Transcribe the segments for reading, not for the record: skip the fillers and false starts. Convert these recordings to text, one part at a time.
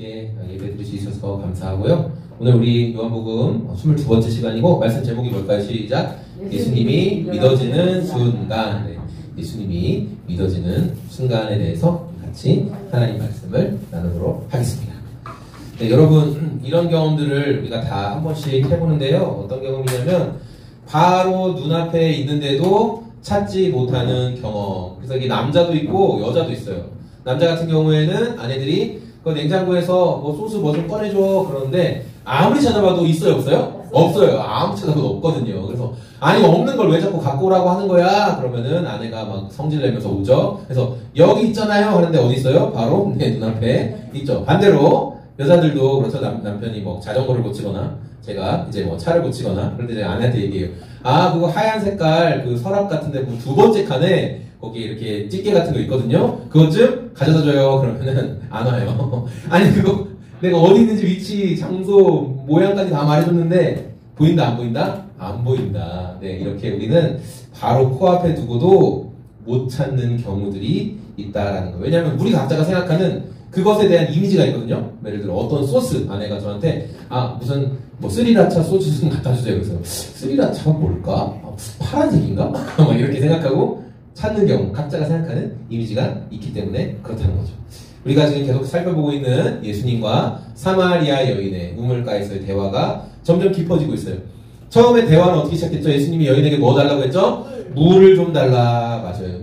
함께 예배 드릴 수 있어서 감사하고요. 오늘 우리 요한복음 22번째 시간이고 말씀 제목이 뭘까요? 시작! 예수님이 믿어지는 순간. 네. 예수님이 믿어지는 순간에 대해서 같이 하나님 말씀을 나누도록 하겠습니다. 네, 여러분 이런 경험들을 우리가 다 한 번씩 해보는데요. 어떤 경험이냐면 바로 눈앞에 있는데도 찾지 못하는 경험. 그래서 이게 남자도 있고 여자도 있어요. 남자 같은 경우에는 아내들이 그 냉장고에서 뭐 소스 뭐 좀 꺼내줘 그러는데 아무리 찾아봐도 있어요 없어요? 없어요. 아무리 찾아봐도 없거든요. 그래서 아니 없는 걸 왜 자꾸 갖고 오라고 하는 거야? 그러면은 아내가 막 성질내면서 오죠. 그래서 여기 있잖아요 하는데 어디 있어요? 바로 내 눈앞에 있죠. 반대로 여자들도 그렇죠. 남편이 뭐 자전거를 고치거나 제가 이제 뭐 차를 고치거나 그럴 때 제가 아내한테 얘기해요. 아 그거 하얀 색깔 그 서랍 같은데 그 두 번째 칸에 거기 이렇게 찌개 같은 거 있거든요. 그것 좀 가져다 줘요. 그러면은 안 와요. 아니 그거 내가 어디 있는지 위치, 장소, 모양까지 다 말해줬는데 보인다 안 보인다? 안 보인다. 네 이렇게 우리는 바로 코앞에 두고도 못 찾는 경우들이 있다라는 거예요. 왜냐하면 우리 각자가 생각하는 그것에 대한 이미지가 있거든요. 예를 들어 어떤 소스 아내가 저한테 무슨 뭐 스리라차 소스 좀 갖다 주세요. 그래서 스리라차가 뭘까? 파란색인가? 막 이렇게 생각하고 찾는 경우 각자가 생각하는 이미지가 있기 때문에 그렇다는 거죠. 우리가 지금 계속 살펴보고 있는 예수님과 사마리아 여인의 우물가에서의 대화가 점점 깊어지고 있어요. 처음에 대화는 어떻게 시작했죠? 예수님이 여인에게 뭐 달라고 했죠? 물을 좀 달라. 맞아요.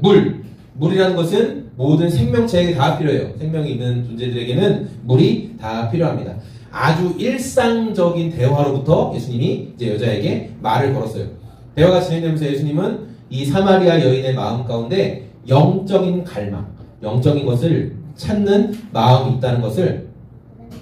물이라는 것은 모든 생명체에게 다 필요해요. 생명이 있는 존재들에게는 물이 다 필요합니다. 아주 일상적인 대화로부터 예수님이 이제 여자에게 말을 걸었어요. 대화가 진행되면서 예수님은 이 사마리아 여인의 마음 가운데 영적인 갈망, 영적인 것을 찾는 마음이 있다는 것을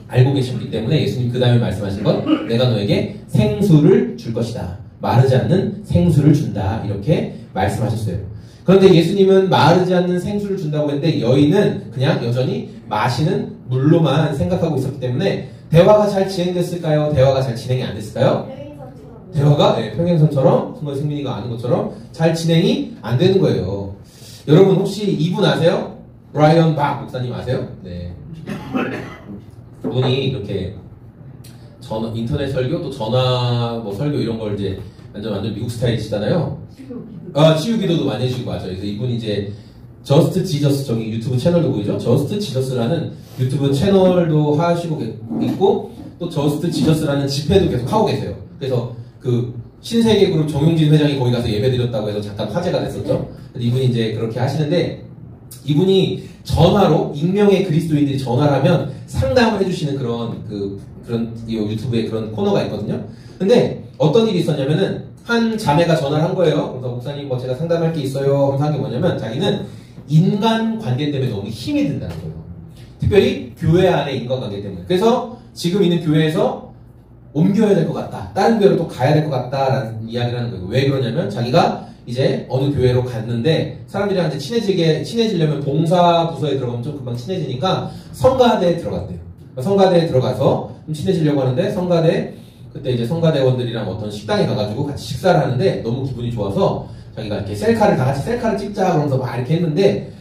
알고 계셨기 때문에 예수님 그 다음에 말씀하신 건 내가 너에게 생수를 줄 것이다. 마르지 않는 생수를 준다. 이렇게 말씀하셨어요. 그런데 예수님은 마르지 않는 생수를 준다고 했는데 여인은 그냥 여전히 마시는 물로만 생각하고 있었기 때문에 대화가 잘 진행됐을까요? 대화가 잘 진행이 안 됐을까요? 대화가 평행선처럼 정말 승민이가 아는 것처럼 잘 진행이 안 되는 거예요. 여러분 혹시 이분 아세요? 브라이언 박 목사님 아세요? 네. 그분이 이렇게 인터넷 설교 또 전화 뭐 설교 이런 걸 이제 완전 미국 스타일이시잖아요. 치유 기도도 많이 해주시고 맞아요. 그래서 이분이 이제 저스트 지저스 저기 유튜브 채널도 보이죠? 저스트 지저스라는 유튜브 채널도 하시고 있고 또 저스트 지저스라는 집회도 계속 하고 계세요. 그래서 그 신세계 그룹 정용진 회장이 거기 가서 예배드렸다고 해서 잠깐 화제가 됐었죠. 이분이 이제 그렇게 하시는데 이분이 전화로 익명의 그리스도인들이 전화를 하면 상담을 해주시는 그런 유튜브에 그런 코너가 있거든요. 근데 어떤 일이 있었냐면은 한 자매가 전화를 한 거예요. 그래서 목사님 뭐 제가 상담할 게 있어요. 하면서 한 게 뭐냐면 자기는 인간관계 때문에 너무 힘이 든다는 거예요. 특별히 교회 안에 인간관계 때문에. 그래서 지금 있는 교회에서 옮겨야 될 것 같다. 다른 교회로 또 가야 될 것 같다라는 이야기를 하는 거예요. 왜 그러냐면 자기가 이제 어느 교회로 갔는데 사람들이랑 이제 친해지려면 봉사부서에 들어가면 좀 금방 친해지니까 성가대에 들어갔대요. 성가대에 들어가서 좀 친해지려고 하는데 그때 이제 성가대원들이랑 어떤 식당에 가가지고 같이 식사를 하는데 너무 기분이 좋아서 자기가 이렇게 다 같이 셀카를 찍자 그러면서 막 이렇게 했는데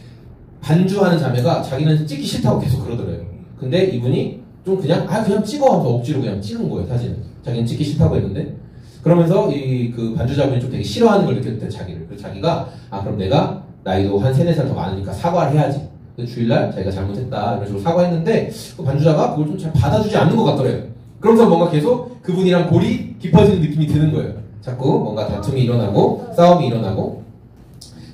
반주하는 자매가 자기는 찍기 싫다고 계속 그러더래요. 근데 이분이 좀 그냥 찍어 하면서 억지로 그냥 찍은 거예요, 사진을. 자기는 찍기 싫다고 했는데. 그러면서 그 반주자분이 좀 되게 싫어하는 걸 느꼈대, 자기를. 그래서 자기가, 그럼 내가 나이도 한 3, 4살 더 많으니까 사과를 해야지. 주일날 자기가 잘못했다. 이런 식으로 사과했는데, 그 반주자가 그걸 좀 잘 받아주지 않는 것 같더래요. 그러면서 뭔가 계속 그분이랑 골이 깊어지는 느낌이 드는 거예요. 자꾸 뭔가 다툼이 일어나고, 싸움이 일어나고.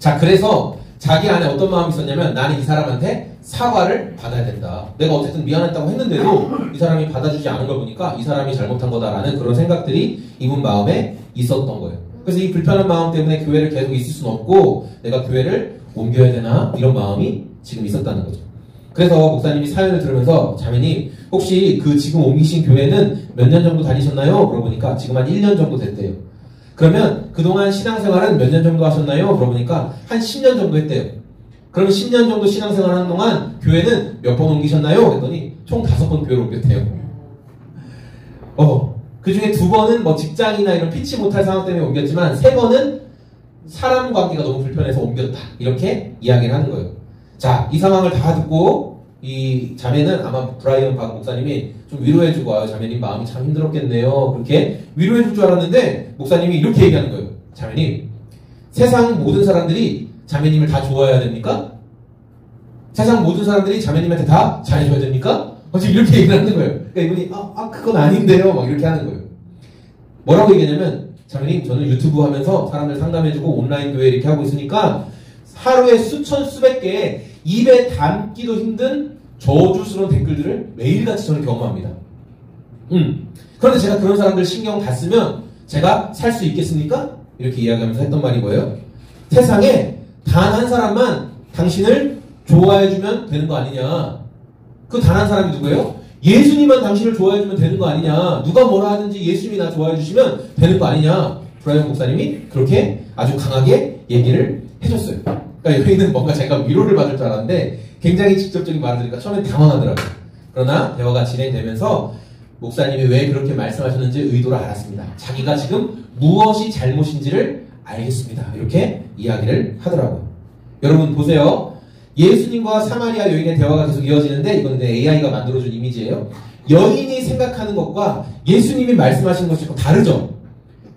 자, 그래서 자기 안에 어떤 마음이 있었냐면, 나는 이 사람한테 사과를 받아야 된다. 내가 어쨌든 미안했다고 했는데도 이 사람이 받아주지 않은 걸 보니까 이 사람이 잘못한 거다라는 그런 생각들이 이분 마음에 있었던 거예요. 그래서 이 불편한 마음 때문에 교회를 계속 있을 수는 없고 내가 교회를 옮겨야 되나? 이런 마음이 지금 있었다는 거죠. 그래서 목사님이 사연을 들으면서 자매님 혹시 그 지금 옮기신 교회는 몇 년 정도 다니셨나요? 물어보니까 지금 한 1년 정도 됐대요. 그러면 그동안 신앙생활은 몇 년 정도 하셨나요? 물어보니까 한 10년 정도 했대요. 그러면 10년 정도 신앙생활 하는 동안 교회는 몇 번 옮기셨나요? 그랬더니 총 5번 교회를 옮겼대요. 그 중에 2번은 뭐 직장이나 이런 피치 못할 상황 때문에 옮겼지만 3번은 사람 관계가 너무 불편해서 옮겼다. 이렇게 이야기를 하는 거예요. 자, 이 상황을 다 듣고 이 자매는 아마 브라이언 박 목사님이 좀 위로해주고, 아유, 자매님 마음이 참 힘들었겠네요. 그렇게 위로해줄 줄 알았는데, 목사님이 이렇게 얘기하는 거예요. 자매님, 세상 모든 사람들이 자매님을 다 좋아해야 됩니까? 세상 모든 사람들이 자매님한테 다 잘해줘야 됩니까? 지금 이렇게 얘기를 하는 거예요. 그러니까 이분이, 그건 아닌데요. 막 이렇게 하는 거예요. 뭐라고 얘기하냐면, 자매님, 저는 유튜브 하면서 사람들 상담해주고 온라인 교회 이렇게 하고 있으니까 하루에 수천, 수백 개의 입에 담기도 힘든 저주스러운 댓글들을 매일같이 저는 경험합니다. 그런데 제가 그런 사람들 신경 다 쓰면 제가 살 수 있겠습니까? 이렇게 이야기하면서 했던 말이 뭐예요? 세상에 단 한 사람만 당신을 좋아해주면 되는 거 아니냐. 그 단 한 사람이 누구예요? 예수님만 당신을 좋아해주면 되는 거 아니냐. 누가 뭐라 하든지 예수님이 나 좋아해주시면 되는 거 아니냐. 브라이언 목사님이 그렇게 아주 강하게 얘기를 해줬어요. 그러니까 여기는 뭔가 제가 위로를 받을 줄 알았는데 굉장히 직접적인 말을 들으니까 처음엔 당황하더라고요. 그러나 대화가 진행되면서 목사님이 왜 그렇게 말씀하셨는지 의도를 알았습니다. 자기가 지금 무엇이 잘못인지를 알겠습니다. 이렇게 이야기를 하더라고요. 여러분 보세요. 예수님과 사마리아 여인의 대화가 계속 이어지는데 이건 AI가 만들어준 이미지예요. 여인이 생각하는 것과 예수님이 말씀하시는 것이 조금 다르죠.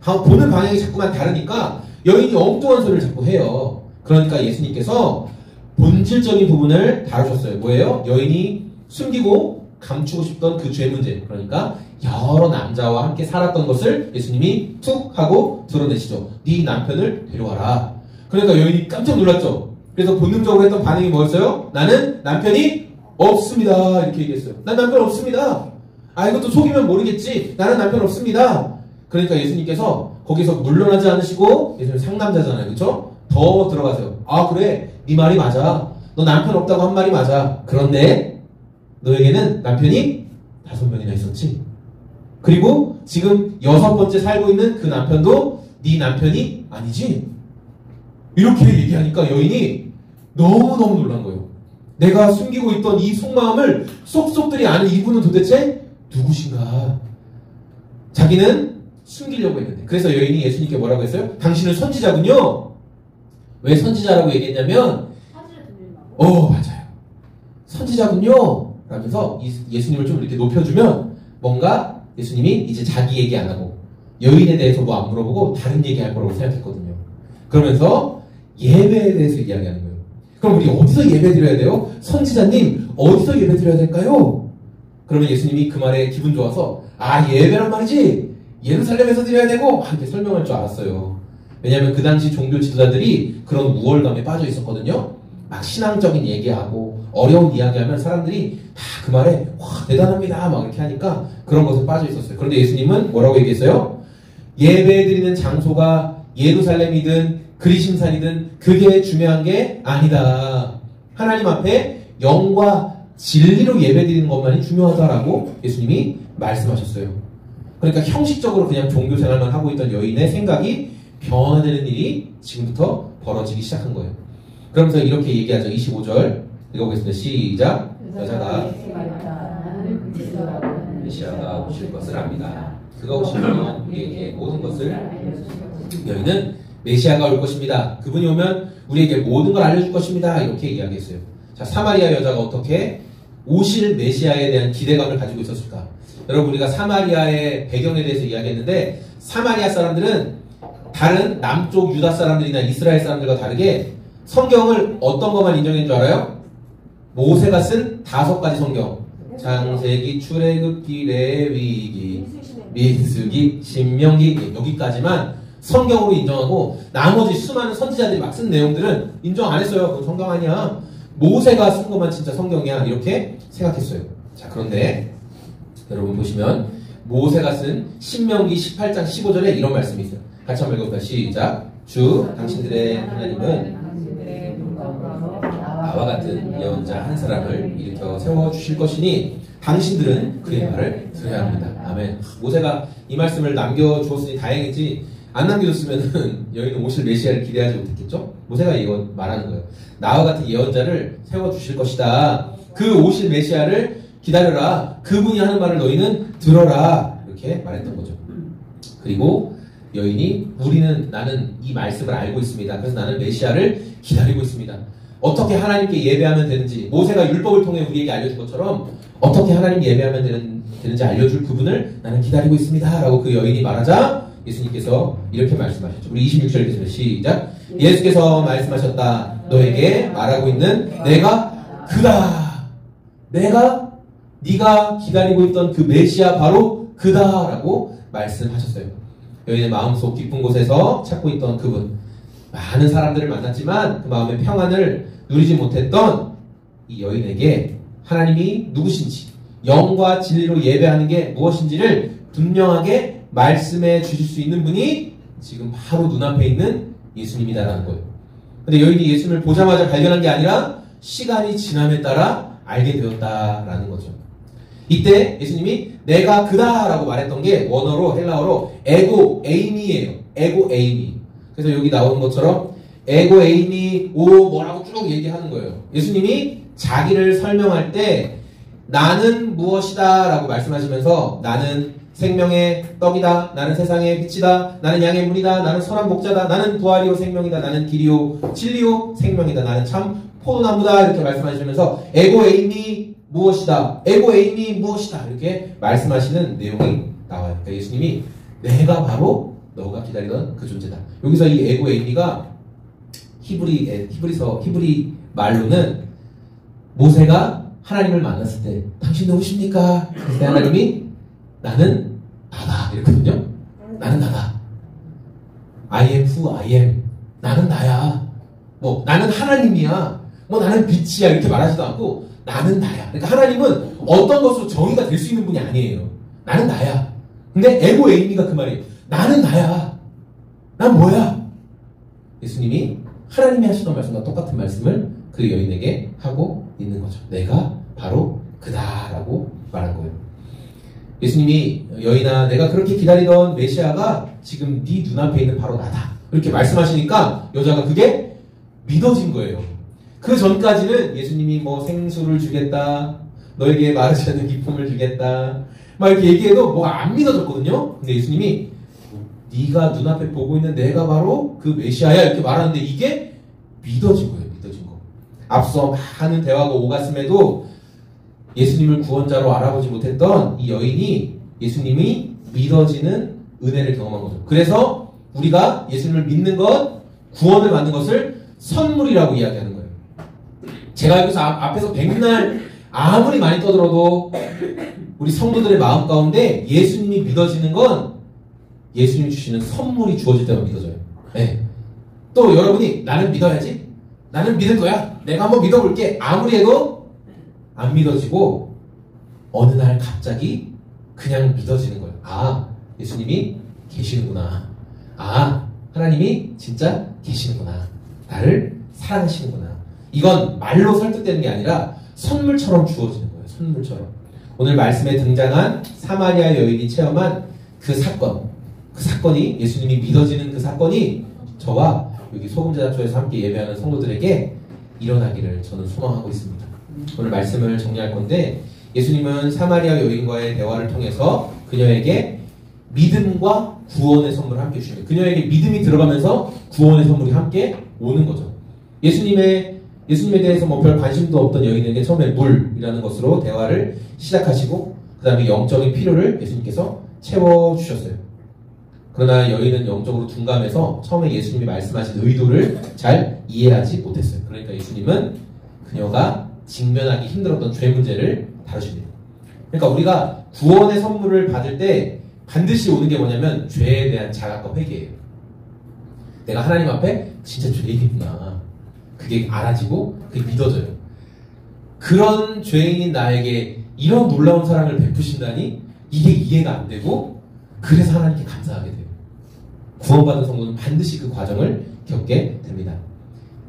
보는 방향이 자꾸만 다르니까 여인이 엉뚱한 소리를 자꾸 해요. 그러니까 예수님께서 본질적인 부분을 다루셨어요. 뭐예요? 여인이 숨기고 감추고 싶던 그 죄 문제. 그러니까 여러 남자와 함께 살았던 것을 예수님이 툭 하고 드러내시죠. 네 남편을 데려와라. 그러니까 여인이 깜짝 놀랐죠. 그래서 본능적으로 했던 반응이 뭐였어요? 나는 남편이 없습니다. 이렇게 얘기했어요. 난 남편 없습니다. 이것도 속이면 모르겠지. 나는 남편 없습니다. 그러니까 예수님께서 거기서 물러나지 않으시고, 예수님 상남자잖아요. 그쵸? 더 들어가세요. 그래. 네 말이 맞아. 너 남편 없다고 한 말이 맞아. 그런데 너에게는 남편이 5명이나 있었지. 그리고 지금 6번째 살고 있는 그 남편도 네 남편이 아니지. 이렇게 얘기하니까 여인이 너무너무 놀란 거예요. 내가 숨기고 있던 이 속마음을 쏙쏙들이 아는 이분은 도대체 누구신가. 자기는 숨기려고 했는데. 그래서 여인이 예수님께 뭐라고 했어요? 당신은 선지자군요. 왜 선지자라고 얘기했냐면 맞아요. 선지자군요. 라면서 예수님을 좀 이렇게 높여주면 뭔가 예수님이 이제 자기 얘기 안 하고 여인에 대해서 뭐 안 물어보고 다른 얘기 할 거라고 생각했거든요. 그러면서 예배에 대해서 이야기하는 거예요. 그럼 우리 어디서 예배 드려야 돼요? 선지자님 어디서 예배 드려야 될까요? 그러면 예수님이 그 말에 기분 좋아서 예배란 말이지 예루살렘에서 드려야 되고 이렇게 설명할 줄 알았어요. 왜냐하면 그 당시 종교 지도자들이 그런 우월감에 빠져 있었거든요. 막 신앙적인 얘기하고 어려운 이야기하면 사람들이 다 그 말에 대단합니다 막 이렇게 하니까 그런 것에 빠져 있었어요. 그런데 예수님은 뭐라고 얘기했어요? 예배 드리는 장소가 예루살렘이든 그리심산이든 그게 중요한 게 아니다. 하나님 앞에 영과 진리로 예배 드리는 것만이 중요하다라고 예수님이 말씀하셨어요. 그러니까 형식적으로 그냥 종교 생활만 하고 있던 여인의 생각이 변화되는 일이 지금부터 벌어지기 시작한 거예요. 그러면서 이렇게 얘기하죠. 25절 읽어보겠습니다. 시작. 여자가 메시아가 오실 것을 압니다. 그가 오시면 우리에게 모든 것을 여인은 메시아가 올 것입니다. 그분이 오면 우리에게 모든 걸 알려줄 것입니다. 이렇게 이야기했어요. 자, 사마리아 여자가 어떻게 오실 메시아에 대한 기대감을 가지고 있었을까? 여러분 우리가 사마리아의 배경에 대해서 이야기했는데 사마리아 사람들은 다른 남쪽 유다 사람들이나 이스라엘 사람들과 다르게 성경을 어떤 것만 인정한 줄 알아요? 모세가 쓴 5가지 성경. 창세기, 출애굽기, 레위기, 민수기, 신명기 여기까지만 성경으로 인정하고 나머지 수많은 선지자들이 막 쓴 내용들은 인정 안 했어요. 그건 성경 아니야. 모세가 쓴 것만 진짜 성경이야. 이렇게 생각했어요. 자, 그런데 여러분 보시면 모세가 쓴 신명기 18장 15절에 이런 말씀이 있어요. 같이 한번 읽어볼까요? 시작. 주 당신들의 하나님은 나와 같은 예언자 한 사람을 일으켜 세워주실 것이니 당신들은 그의 말을 들어야 합니다. 아멘. 모세가 이 말씀을 남겨주었으니 다행이지 안 남겨줬으면 여인은 오실 메시아를 기대하지 못했겠죠? 모세가 이거 말하는 거예요. 나와 같은 예언자를 세워주실 것이다. 그 오실 메시아를 기다려라. 그분이 하는 말을 너희는 들어라. 이렇게 말했던 거죠. 그리고 여인이 나는 이 말씀을 알고 있습니다. 그래서 나는 메시아를 기다리고 있습니다. 어떻게 하나님께 예배하면 되는지, 모세가 율법을 통해 우리에게 알려준 것처럼 어떻게 하나님 예배하면 되는지 알려줄 그분을 나는 기다리고 있습니다 라고 그 여인이 말하자 예수님께서 이렇게 말씀하셨죠. 우리 26절 읽겠습니다. 시작. 예수께서 말씀하셨다. 너에게 말하고 있는 내가 그다. 네가 기다리고 있던 그 메시아 바로 그다 라고 말씀하셨어요. 여인의 마음속 깊은 곳에서 찾고 있던 그분, 많은 사람들을 만났지만 그 마음의 평안을 누리지 못했던 이 여인에게 하나님이 누구신지, 영과 진리로 예배하는 게 무엇인지를 분명하게 말씀해 주실 수 있는 분이 지금 바로 눈앞에 있는 예수님이다라는 거예요. 근데 여인이 예수님을 보자마자 발견한 게 아니라 시간이 지남에 따라 알게 되었다라는 거죠. 이때 예수님이 내가 그다 라고 말했던 게 원어로 헬라어로 에고 에이미예요. 에고 에이미. 그래서 여기 나오는 것처럼 에고 에이미 오 뭐라고 쭉 얘기하는 거예요. 예수님이 자기를 설명할 때 나는 무엇이다 라고 말씀하시면서 나는 생명의 떡이다, 나는 세상의 빛이다, 나는 양의 문이다, 나는 선한 목자다, 나는 부활이요 생명이다, 나는 길이요 진리요 생명이다, 나는 참 포도나무다 이렇게 말씀하시면서 에고 에이미 무엇이다, 에고 에이미 무엇이다 이렇게 말씀하시는 내용이 나와요. 그러니까 예수님이 내가 바로 너가 기다리던 그 존재다. 여기서 이 에고 에이미가 히브리 말로는 모세가 하나님을 만났을 때 당신 누구십니까? 그때 하나님이 나는 나다 이랬거든요. 나는 나다. I am who I am. 나는 나야. 뭐 나는 하나님이야. 뭐 나는 빛이야 이렇게 말하지도 않고 나는 나야. 그러니까 하나님은 어떤 것으로 정의가 될 수 있는 분이 아니에요. 나는 나야. 근데 에고 에이미가 그 말이에요. 나는 나야. 난 뭐야? 예수님이 하나님이 하시던 말씀과 똑같은 말씀을 그 여인에게 하고 있는 거죠. 내가 바로 그다라고 말한 거예요. 예수님이 여인아 내가 그렇게 기다리던 메시아가 지금 네 눈앞에 있는 바로 나다 이렇게 말씀하시니까 여자가 그게 믿어진 거예요. 그 전까지는 예수님이 뭐 생수를 주겠다, 너에게 마르지 않는 기쁨을 주겠다 막 이렇게 얘기해도 뭐가 안 믿어졌거든요. 근데 예수님이 네가 눈앞에 보고 있는 내가 바로 그 메시아야 이렇게 말하는데 이게 믿어진 거예요. 믿어진 거. 앞서 많은 대화가 오갔음에도 예수님을 구원자로 알아보지 못했던 이 여인이 예수님이 믿어지는 은혜를 경험한 거죠. 그래서 우리가 예수님을 믿는 것, 구원을 받는 것을 선물이라고 이야기하는 거예요. 제가 여기서 앞에서 백날 아무리 많이 떠들어도 우리 성도들의 마음 가운데 예수님이 믿어지는 건 예수님이 주시는 선물이 주어질 때만 믿어져요. 네. 또 여러분이 나는 믿어야지, 나는 믿을 거야, 내가 한번 믿어볼게 아무리 해도 안 믿어지고 어느 날 갑자기 그냥 믿어지는 거예요. 아, 예수님이 계시는구나. 아, 하나님이 진짜 계시는구나. 나를 사랑하시는구나. 이건 말로 설득되는 게 아니라 선물처럼 주어지는 거예요. 선물처럼. 오늘 말씀에 등장한 사마리아 여인이 체험한 그 사건이 예수님이 믿어지는 그 사건이 저와 여기 소금제자초에서 함께 예배하는 성도들에게 일어나기를 저는 소망하고 있습니다. 오늘 말씀을 정리할 건데 예수님은 사마리아 여인과의 대화를 통해서 그녀에게 믿음과 구원의 선물을 함께 주십니다. 그녀에게 믿음이 들어가면서 구원의 선물이 함께 오는 거죠. 예수님에 대해서 뭐 별 관심도 없던 여인에게 처음에 물이라는 것으로 대화를 시작하시고 그 다음에 영적인 필요를 예수님께서 채워주셨어요. 그러나 여인은 영적으로 둔감해서 처음에 예수님이 말씀하신 의도를 잘 이해하지 못했어요. 그러니까 예수님은 그녀가 직면하기 힘들었던 죄 문제를 다루십니다. 그러니까 우리가 구원의 선물을 받을 때 반드시 오는 게 뭐냐면 죄에 대한 자각과 회개예요. 내가 하나님 앞에 진짜 죄인이구나. 그게 알아지고 그게 믿어져요. 그런 죄인인 나에게 이런 놀라운 사랑을 베푸신다니 이게 이해가 안 되고 그래서 하나님께 감사하게 돼요. 구원받은 성도는 반드시 그 과정을 겪게 됩니다.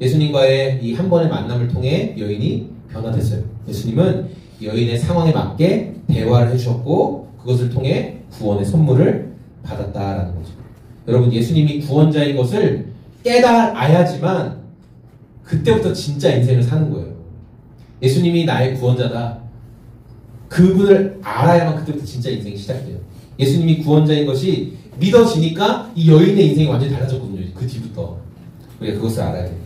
예수님과의 이 한 번의 만남을 통해 여인이 변화됐어요. 예수님은 여인의 상황에 맞게 대화를 해주셨고 그것을 통해 구원의 선물을 받았다라는 거죠. 여러분, 예수님이 구원자인 것을 깨달아야지만 그때부터 진짜 인생을 사는 거예요. 예수님이 나의 구원자다. 그분을 알아야만 그때부터 진짜 인생이 시작돼요. 예수님이 구원자인 것이 믿어지니까 이 여인의 인생이 완전히 달라졌거든요. 그 뒤부터. 우리가 그것을 알아야 돼요.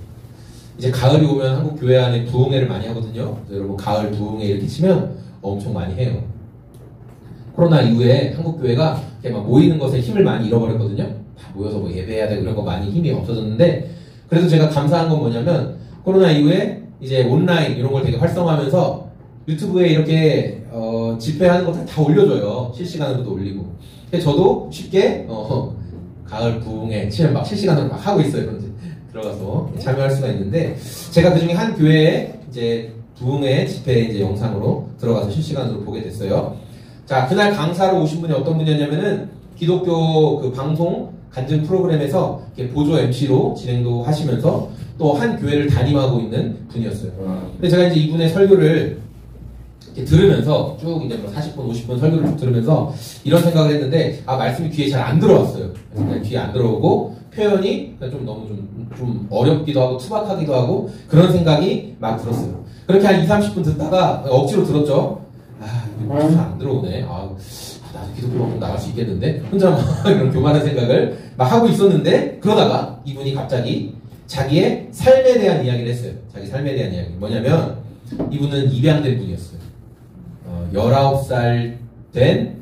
이제 가을이 오면 한국 교회 안에 부흥회를 많이 하거든요. 그래서 여러분 가을 부흥회 이렇게 치면 엄청 많이 해요. 코로나 이후에 한국 교회가 이렇게 막 모이는 것에 힘을 많이 잃어버렸거든요. 다 모여서 뭐 예배해야 되고 이런 거 많이 힘이 없어졌는데, 그래서 제가 감사한 건 뭐냐면 코로나 이후에 이제 온라인 이런 걸 되게 활성화하면서 유튜브에 이렇게 집회하는 거 다 올려줘요. 실시간으로도 올리고. 근데 저도 쉽게 가을 부흥회 치면 막 실시간으로 막 하고 있어요. 그런지 들어가서 참여할 수가 있는데, 제가 그 중에 한 교회에 이제 부흥회 집회 이제 영상으로 들어가서 실시간으로 보게 됐어요. 자, 그날 강사로 오신 분이 어떤 분이었냐면은 기독교 그 방송 간증 프로그램에서 이렇게 보조 MC로 진행도 하시면서 또 한 교회를 담임하고 있는 분이었어요. 근데 제가 이제 이분의 설교를 이렇게 들으면서 쭉 이제 뭐 40분, 50분 설교를 쭉 들으면서 이런 생각을 했는데, 말씀이 귀에 잘 안 들어왔어요. 그냥 귀에 안 들어오고 표현이 좀 너무 좀 어렵기도 하고 투박하기도 하고 그런 생각이 막 들었어요. 그렇게 한 20-30분 듣다가 억지로 들었죠. 이거 잘 안 들어오네. 나도 기독교 방송 나갈 수 있겠는데? 혼자 막 이런 교만한 생각을 막 하고 있었는데, 그러다가 이분이 갑자기 자기의 삶에 대한 이야기를 했어요. 자기 삶에 대한 이야기. 뭐냐면, 이분은 입양된 분이었어요. 19살 된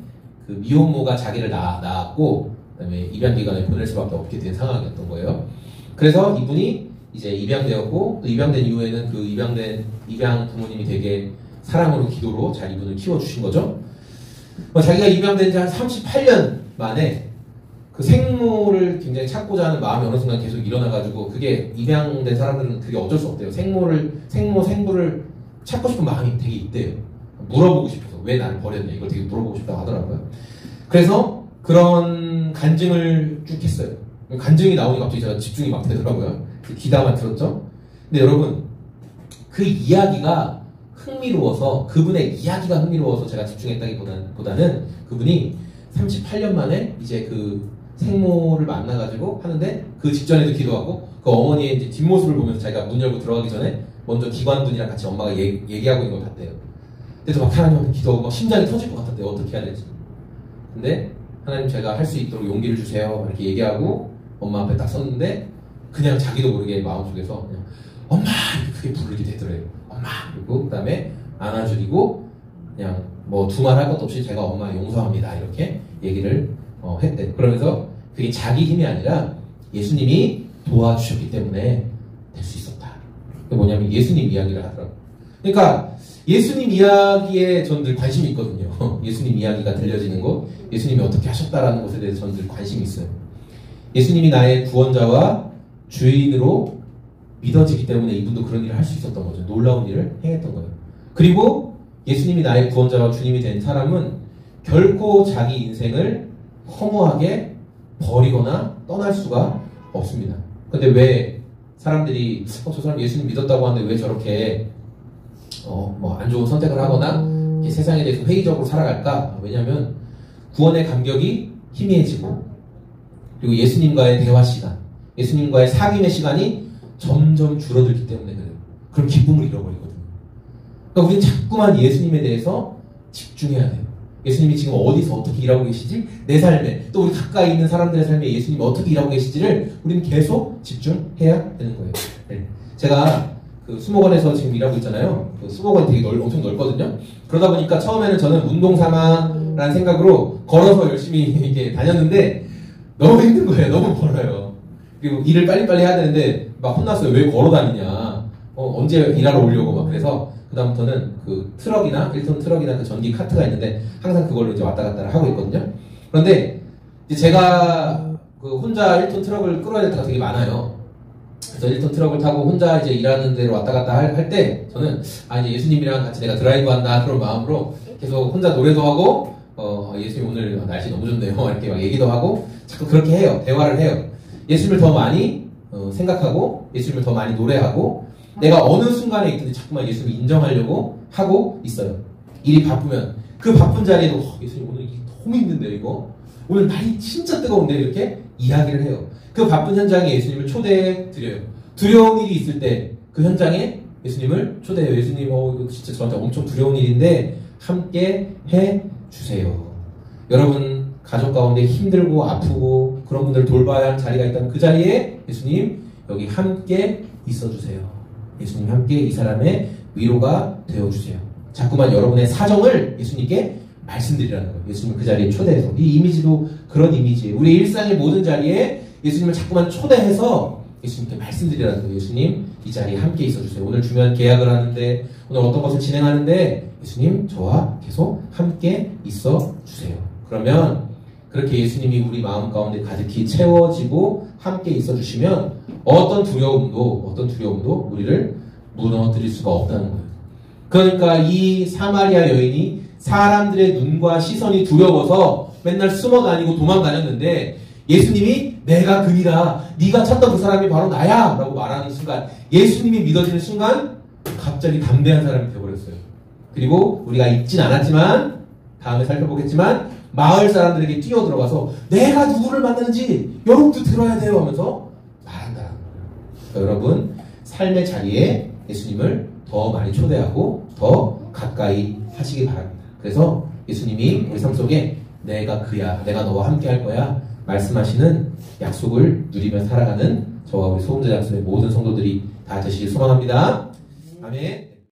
그 미혼모가 자기를 낳았고, 그 다음에 입양기관에 보낼 수밖에 없게 된 상황이었던 거예요. 그래서 이분이 이제 입양되었고, 또 입양된 이후에는 그 입양 부모님이 되게 사랑으로 기도로 잘 이분을 키워주신 거죠. 자기가 입양된 지 한 38년 만에 그 생모를 굉장히 찾고자 하는 마음이 어느 순간 계속 일어나가지고, 그게 입양된 사람들은 그게 어쩔 수 없대요. 생부를 찾고 싶은 마음이 되게 있대요. 물어보고 싶어서 왜 나를 버렸냐, 이걸 되게 물어보고 싶다고 하더라고요. 그래서 그런 간증을 쭉 했어요. 간증이 나오니까 갑자기 제가 집중이 막 되더라고요. 귀담아 들었죠. 근데 여러분, 그 이야기가 흥미로워서, 그분의 이야기가 흥미로워서 제가 집중했다기보다는 그분이 38년 만에 이제 그 생모를 만나가지고 하는데, 그 직전에도 기도하고 그 어머니의 이제 뒷모습을 보면서 자기가 문 열고 들어가기 전에 먼저 기관분이랑 같이 엄마가 얘기하고 있는 걸 봤대요. 그래서 막 하나님한테 기도하고 막 심장이 터질 것 같았대요. 어떻게 해야 될지. 근데 하나님, 제가 할 수 있도록 용기를 주세요 이렇게 얘기하고 엄마 앞에 딱 섰는데, 그냥 자기도 모르게 마음속에서 그냥 엄마 이렇게 크게 부르게 되더래요. 엄마. 그리고 그 다음에 안아주고 그냥 뭐 두말 할 것도 없이 제가 엄마 용서합니다 이렇게 얘기를 했대. 그러면서 그게 자기 힘이 아니라 예수님이 도와주셨기 때문에 될 수 있었다. 그게 뭐냐면 예수님 이야기를 하더라고요. 그러니까 예수님 이야기에 저는 늘 관심이 있거든요. 예수님 이야기가 들려지는 곳, 예수님이 어떻게 하셨다라는 것에 대해서 저는 늘 관심이 있어요. 예수님이 나의 구원자와 주인으로 믿어지기 때문에 이분도 그런 일을 할 수 있었던 거죠. 놀라운 일을 행했던 거예요. 그리고 예수님이 나의 구원자와 주님이 된 사람은 결코 자기 인생을 허무하게 버리거나 떠날 수가 없습니다. 근데 왜 사람들이 저 사람 예수님 믿었다고 하는데 왜 저렇게 뭐 안 좋은 선택을 하거나 세상에 대해서 회의적으로 살아갈까? 왜냐하면 구원의 감격이 희미해지고, 그리고 예수님과의 대화 시간, 예수님과의 사귐의 시간이 점점 줄어들기 때문에 그래요. 그럼 기쁨을 잃어버리거든요. 그러니까 우리는 자꾸만 예수님에 대해서 집중해야 돼요. 예수님이 지금 어디서 어떻게 일하고 계시지? 내 삶에, 또 우리 가까이 있는 사람들의 삶에 예수님이 어떻게 일하고 계시지를 우리는 계속 집중해야 되는 거예요. 네. 제가 그 수목원에서 지금 일하고 있잖아요. 그 수목원이 되게 엄청 넓거든요. 그러다 보니까 처음에는 저는 운동삼아라는 생각으로 걸어서 열심히 이렇게 다녔는데 너무 힘든 거예요. 너무 멀어요. 그리고 일을 빨리빨리 해야 되는데 막 혼났어요. 왜 걸어 다니냐. 언제 일하러 오려고 막. 그래서 그다음부터는 그 트럭이나 1톤 트럭이나 그 전기 카트가 있는데 항상 그걸로 이제 왔다 갔다 하고 있거든요. 그런데 이제 제가 그 혼자 1톤 트럭을 끌어야 될 때가 되게 많아요. 그래서 1톤 트럭을 타고 혼자 이제 일하는 데로 왔다 갔다 할 때 저는 이제 예수님이랑 같이 내가 드라이브 한다 그런 마음으로 계속 혼자 노래도 하고 예수님 오늘 날씨 너무 좋네요 이렇게 막 얘기도 하고 자꾸 그렇게 해요. 대화를 해요. 예수님을 더 많이 생각하고 예수님을 더 많이 노래하고 내가 어느 순간에 있든지 자꾸만 예수님을 인정하려고 하고 있어요. 일이 바쁘면 그 바쁜 자리에도 예수님 오늘 이게 너무 힘든데 이거 오늘 날이 진짜 뜨거운데 이렇게 이야기를 해요. 그 바쁜 현장에 예수님을 초대해 드려요. 두려운 일이 있을 때 그 현장에 예수님을 초대해요. 예수님 이거 진짜 저한테 엄청 두려운 일인데 함께 해 주세요. 여러분 가족 가운데 힘들고 아프고 그런 분들을 돌봐야 할 자리가 있다면 그 자리에 예수님 여기 함께 있어 주세요. 예수님 함께 이 사람의 위로가 되어주세요. 자꾸만 여러분의 사정을 예수님께 말씀드리라는 거예요. 예수님을 그 자리에 초대해서. 이 이미지도 그런 이미지예요. 우리 일상의 모든 자리에 예수님을 자꾸만 초대해서 예수님께 말씀드리라는 거예요. 예수님 이 자리에 함께 있어주세요. 오늘 중요한 계약을 하는데, 오늘 어떤 것을 진행하는데 예수님 저와 계속 함께 있어주세요. 그러면 그렇게 예수님이 우리 마음 가운데 가득히 채워지고 함께 있어주시면 어떤 두려움도 우리를 무너뜨릴 수가 없다는 거예요. 그러니까 이 사마리아 여인이 사람들의 눈과 시선이 두려워서 맨날 숨어 다니고 도망다녔는데, 예수님이 내가 그니라, 네가 찾던 그 사람이 바로 나야 라고 말하는 순간, 예수님이 믿어지는 순간 갑자기 담대한 사람이 되어버렸어요. 그리고 우리가 잊진 않았지만 다음에 살펴보겠지만 마을 사람들에게 뛰어들어가서 내가 누구를 만나는지 여러분도 들어야 돼요 하면서 말한다는 거예요. 그러니까 여러분, 삶의 자리에 예수님을 더 많이 초대하고 더 가까이 하시기 바랍니다. 그래서 예수님이 우리 삶 속에 내가 그야, 내가 너와 함께 할 거야 말씀하시는 약속을 누리며 살아가는 저와 우리 소금제 장소의 모든 성도들이 다 되시길 소망합니다. 아멘.